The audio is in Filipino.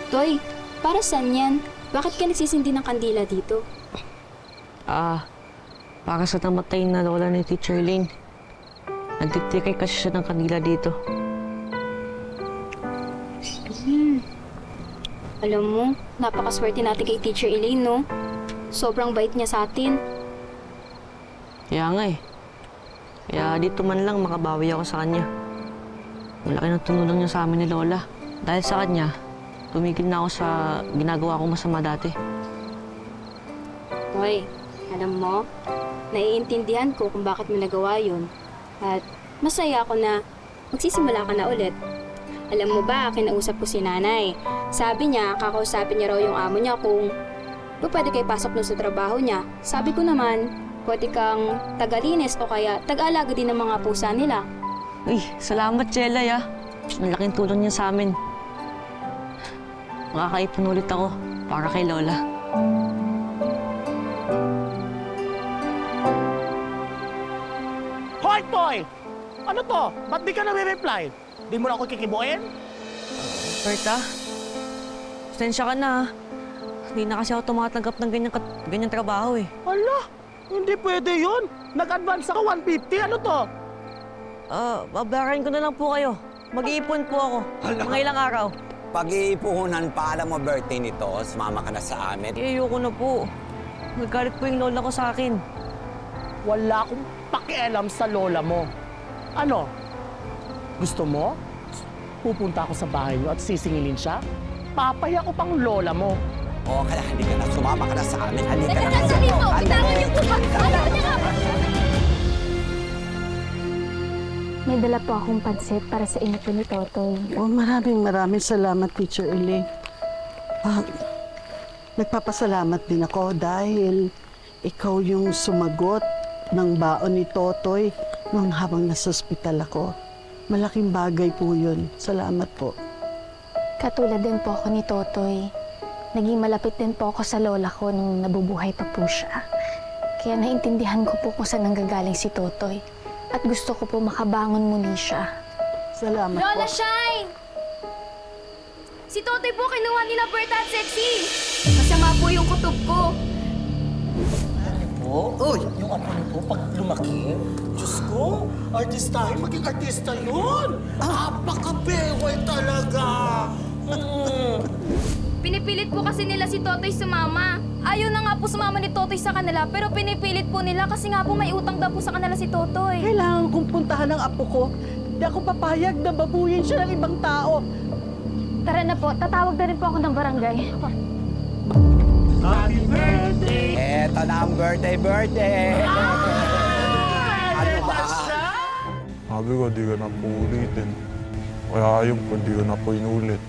Toy, para saan yan? Bakit ka nagsisindi ng kandila dito? Para sa namatay na lola ni Teacher Lane. Nagtitikay kasi siya ng kanila dito. Alam mo, napakaswerte natin kay Teacher Elaine, no? Sobrang bait niya sa atin. Kaya nga eh. Kaya dito man lang makabawi ako sa kanya. Malaki ng tumulong niya sa amin ni Lola. Dahil sa kanya, tumigil na ako sa ginagawa ko masama dati. Toy, alam mo, naiintindihan ko kung bakit mo nagawa yun. At masaya ako na magsisimula ka na ulit. Alam mo ba, kinausap ko si nanay. Sabi niya, kakausapin niya raw yung amo niya kung pwede kayo pasok nun sa trabaho niya. Sabi ko naman, pwede kang tagalinis o kaya tag-alaga din ng mga pusa nila. Uy, salamat, Jelay ah. Ang laking tulong niya sa amin. Makakaipon ulit ako para kay Lola. Hoy, Toy! Ano to? Ba't di ka nare-reply? Di mo na ako kikibuin? Berta, pasensya ka na ah. Hindi na kasi ako tumatanggap ng ganyang trabaho eh. Ala, hindi pwede yun. Nag-advance ako 150. Ano to? Babayaran ko na lang po kayo. Mag-iipon po ako. Mga ilang araw. Pag-iipuhunan pa, alam mo birthday nito, sumama ka na sa amin. Ayoko na po. Naggalit po yung lola ko sa akin. Wala akong pakialam sa lola mo. Ano? Gusto mo? Pupunta ako sa bahay niyo at sisingilin siya? Papaya ko pang lola mo. O, kaya halika na, sumama ka na sa amin. Halika na. Teka, sabi mo, bitawan niyo po. May dala po akong pansit para sa inyo po ni Totoy. Oh, maraming salamat, Teacher Elaine. Nagpapasalamat din ako dahil ikaw yung sumagot ng baon ni Totoy nung habang nasa ospital ako. Malaking bagay po yun. Salamat po. Katulad din po ako ni Totoy. Naging malapit din po ako sa lola ko nung nabubuhay pa po siya. Kaya naintindihan ko po kung saan nanggagaling si Totoy. At gusto ko po makabangon muli siya. Salamat Lola po. Shine! Si Totoy po kinuha ni na Berta at Sexy. Masama po yung kutob ko. Uy, yung apo niyo po, pag lumaki, Diyos ko, artistahin, maging artista yun. Napaka-beway talaga. Pinipilit po kasi nila si Totoy sumama. Ayaw na nga po sumama ni Totoy sa kanila, pero pinipilit po nila kasi nga po may utang daw po sa kanila si Totoy. Kailangan kong puntahan ng apo ko. Hindi ako papayag na babuyin siya ng ibang tao. Tara na po, tatawag na rin po ako ng barangay. Happy birthday! Eto na ang birthday! Ano ba? Sabi ko, di ko na po ulitin. Kaya ayun po, di ko na po inulit.